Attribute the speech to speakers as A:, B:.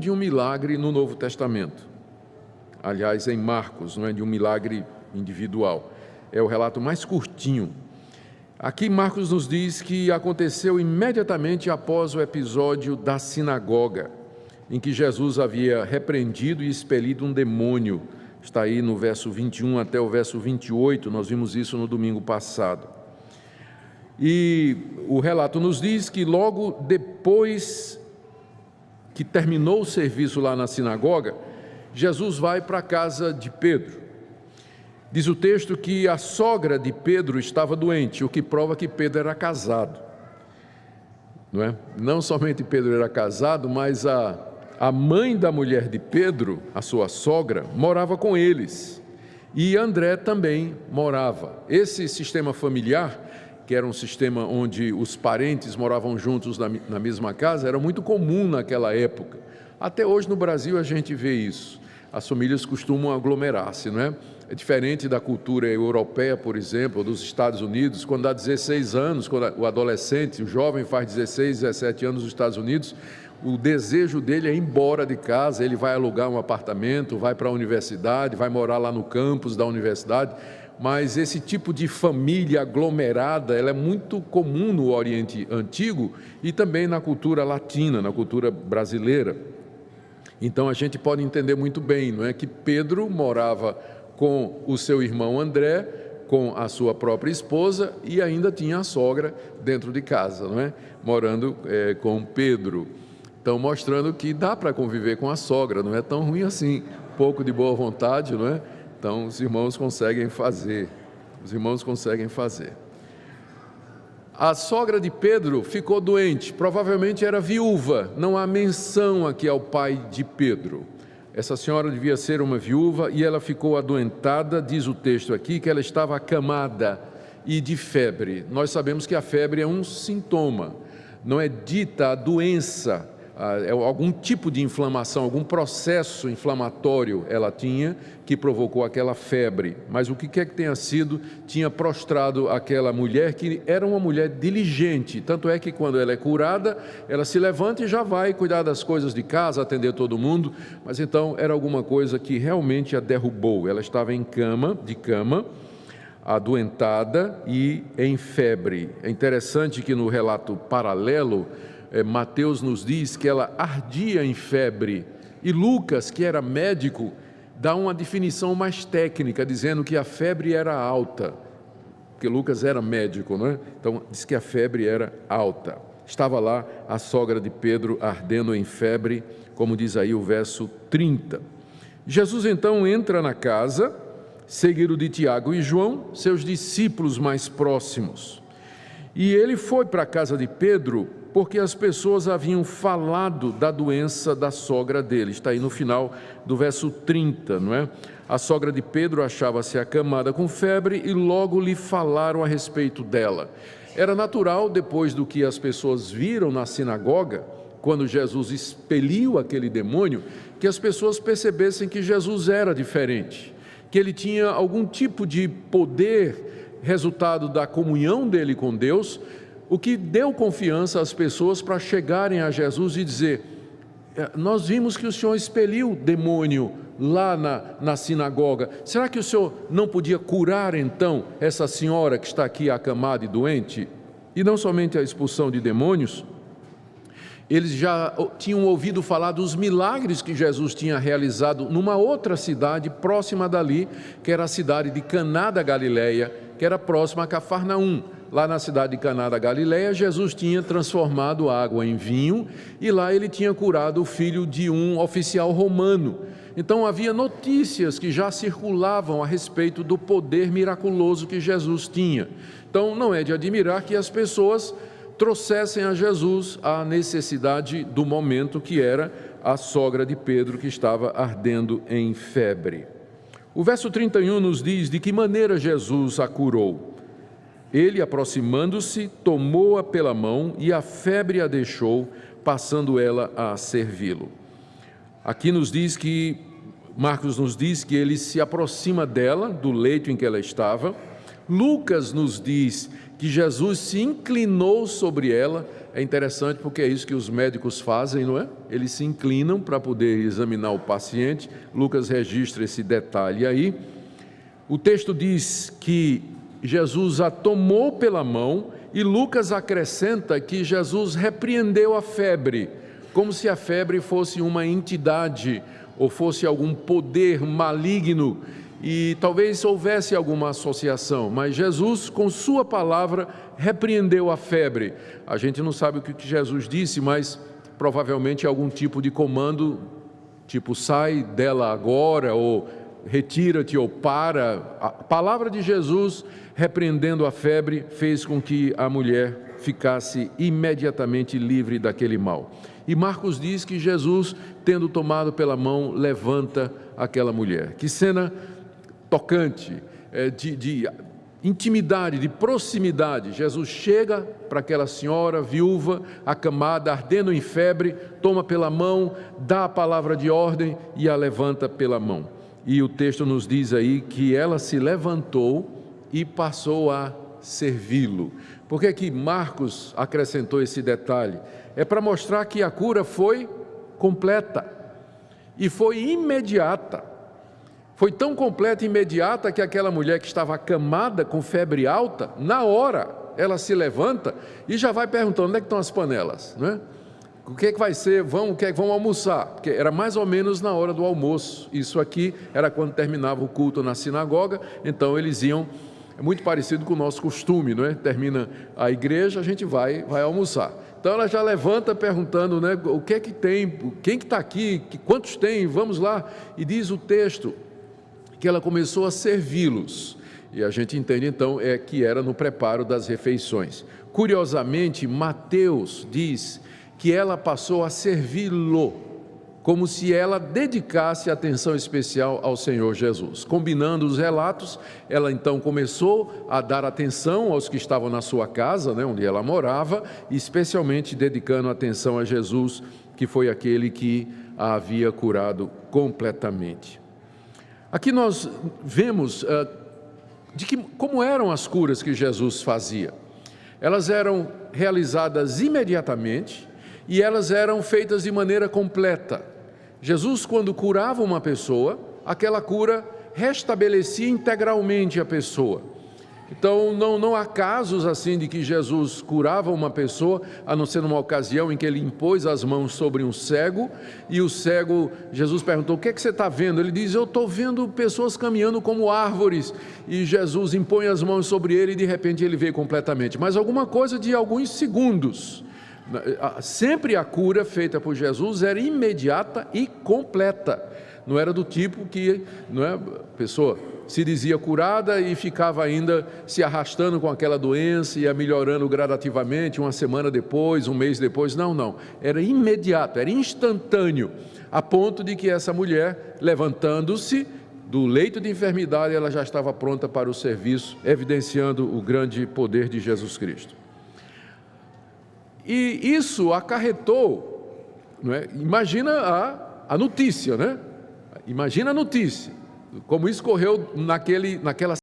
A: de um milagre no Novo Testamento. Aliás, em Marcos, não é de um milagre individual. É o relato mais curtinho. Aqui Marcos nos diz que aconteceu imediatamente após o episódio da sinagoga, em que Jesus havia repreendido e expelido um demônio. Está aí no verso 21 até o verso 28, nós vimos isso no domingo passado. E o relato nos diz que logo depois que terminou o serviço lá na sinagoga, Jesus vai para a casa de Pedro. Diz o texto que a sogra de Pedro estava doente, o que prova que Pedro era casado. Não é? Não somente Pedro era casado, mas a mãe da mulher de Pedro, a sua sogra, morava com eles. E André também morava. Esse sistema familiar, que era um sistema onde os parentes moravam juntos na mesma casa, era muito comum naquela época. Até hoje no Brasil a gente vê isso. As famílias costumam aglomerar-se, não é? É diferente da cultura europeia, por exemplo, dos Estados Unidos, quando dá 16 anos, quando o adolescente, o jovem faz 16, 17 anos nos Estados Unidos, o desejo dele é ir embora de casa, ele vai alugar um apartamento, vai para a universidade, vai morar lá no campus da universidade, mas esse tipo de família aglomerada, ela é muito comum no Oriente Antigo e também na cultura latina, na cultura brasileira. Então a gente pode entender muito bem, não é, que Pedro morava com o seu irmão André, com a sua própria esposa e ainda tinha a sogra dentro de casa, não é, morando com Pedro. Então mostrando que dá para conviver com a sogra, não é tão ruim assim, um pouco de boa vontade, não é? Então os irmãos conseguem fazer. A sogra de Pedro ficou doente, provavelmente era viúva, não há menção aqui ao pai de Pedro. Essa senhora devia ser uma viúva e ela ficou adoentada, diz o texto aqui, que ela estava acamada e de febre. Nós sabemos que a febre é um sintoma, não é dita a doença, é algum tipo de inflamação, algum processo inflamatório ela tinha que provocou aquela febre. Mas o que quer que tenha sido, tinha prostrado aquela mulher, que era uma mulher diligente. Tanto é que quando ela é curada, ela se levanta e já vai cuidar das coisas de casa, atender todo mundo. Mas então era alguma coisa que realmente a derrubou. Ela estava em cama, adoentada e em febre. É interessante que no relato paralelo, Mateus nos diz que ela ardia em febre, e Lucas, que era médico, dá uma definição mais técnica, dizendo que a febre era alta, porque Lucas era médico, não é? Então diz que a febre era alta. Estava lá a sogra de Pedro ardendo em febre, como diz aí o verso 30. Jesus então entra na casa, seguido de Tiago e João, seus discípulos mais próximos. E ele foi para a casa de Pedro porque as pessoas haviam falado da doença da sogra dele. Está aí no final do verso 30, não é? A sogra de Pedro achava-se acamada com febre e logo lhe falaram a respeito dela. Era natural, depois do que as pessoas viram na sinagoga, quando Jesus expeliu aquele demônio, que as pessoas percebessem que Jesus era diferente, que ele tinha algum tipo de poder, resultado da comunhão dele com Deus, o que deu confiança às pessoas para chegarem a Jesus e dizer: nós vimos que o Senhor expeliu o demônio lá na sinagoga, será que o Senhor não podia curar então essa senhora que está aqui acamada e doente? E não somente a expulsão de demônios, eles já tinham ouvido falar dos milagres que Jesus tinha realizado numa outra cidade próxima dali, que era a cidade de Caná da Galileia, que era próxima a Cafarnaum. Lá na cidade de Caná da Galileia, Jesus tinha transformado água em vinho e lá ele tinha curado o filho de um oficial romano. Então havia notícias que já circulavam a respeito do poder miraculoso que Jesus tinha. Então não é de admirar que as pessoas trouxessem a Jesus a necessidade do momento, que era a sogra de Pedro que estava ardendo em febre. O verso 31 nos diz de que maneira Jesus a curou. Ele, aproximando-se, tomou-a pela mão e a febre a deixou, passando ela a servi-lo. Aqui Marcos nos diz que ele se aproxima dela, do leito em que ela estava. Lucas nos diz que Jesus se inclinou sobre ela é interessante porque é isso que os médicos fazem, não é? Eles se inclinam para poder examinar o paciente. Lucas registra esse detalhe aí. O texto diz que Jesus a tomou pela mão e Lucas acrescenta que Jesus repreendeu a febre, como se a febre fosse uma entidade ou fosse algum poder maligno, e talvez houvesse alguma associação, mas Jesus, com sua palavra, repreendeu a febre. A gente não sabe o que Jesus disse, mas provavelmente algum tipo de comando, tipo sai dela agora, ou retira-te, ou para. A palavra de Jesus, repreendendo a febre, fez com que a mulher ficasse imediatamente livre daquele mal. E Marcos diz que Jesus, tendo tomado pela mão, levanta aquela mulher. Que cena tocante, de intimidade, de proximidade. Jesus chega para aquela senhora viúva, acamada, ardendo em febre, toma pela mão, dá a palavra de ordem e a levanta pela mão. E o texto nos diz aí que ela se levantou e passou a servi-lo. Por que que Marcos acrescentou esse detalhe? É para mostrar que a cura foi completa e foi imediata. Foi tão completa e imediata que aquela mulher que estava acamada com febre alta, na hora ela se levanta e já vai perguntando: onde é que estão as panelas? Não é? O que é que vai ser? Vamos almoçar? Porque era mais ou menos na hora do almoço. Isso aqui era quando terminava o culto na sinagoga, então eles iam, é muito parecido com o nosso costume, não é? Termina a igreja, a gente vai almoçar. Então ela já levanta perguntando, né, o que é que tem, quem que está aqui, quantos tem, vamos lá. E diz o texto que ela começou a servi-los. E a gente entende então que era no preparo das refeições. Curiosamente, Mateus diz que ela passou a servi-lo, como se ela dedicasse atenção especial ao Senhor Jesus. Combinando os relatos, ela então começou a dar atenção aos que estavam na sua casa, né, onde ela morava, e especialmente dedicando atenção a Jesus, que foi aquele que a havia curado completamente. Aqui nós vemos como eram as curas que Jesus fazia. Elas eram realizadas imediatamente e elas eram feitas de maneira completa. Jesus, quando curava uma pessoa, aquela cura restabelecia integralmente a pessoa. Então não há casos assim de que Jesus curava uma pessoa, a não ser numa ocasião em que ele impôs as mãos sobre um cego, e o cego, Jesus perguntou: o que é que você está vendo? Ele diz: eu estou vendo pessoas caminhando como árvores, e Jesus impõe as mãos sobre ele e de repente ele vê completamente, mas alguma coisa de alguns segundos. Sempre a cura feita por Jesus era imediata e completa, não era do tipo que, não é, a pessoa se dizia curada e ficava ainda se arrastando com aquela doença, ia melhorando gradativamente, uma semana depois, um mês depois. Não, era imediato, era instantâneo, a ponto de que essa mulher, levantando-se do leito de enfermidade, ela já estava pronta para o serviço, evidenciando o grande poder de Jesus Cristo. E isso acarretou, não é? Imagina a notícia, né? Imagina a notícia, como isso correu naquela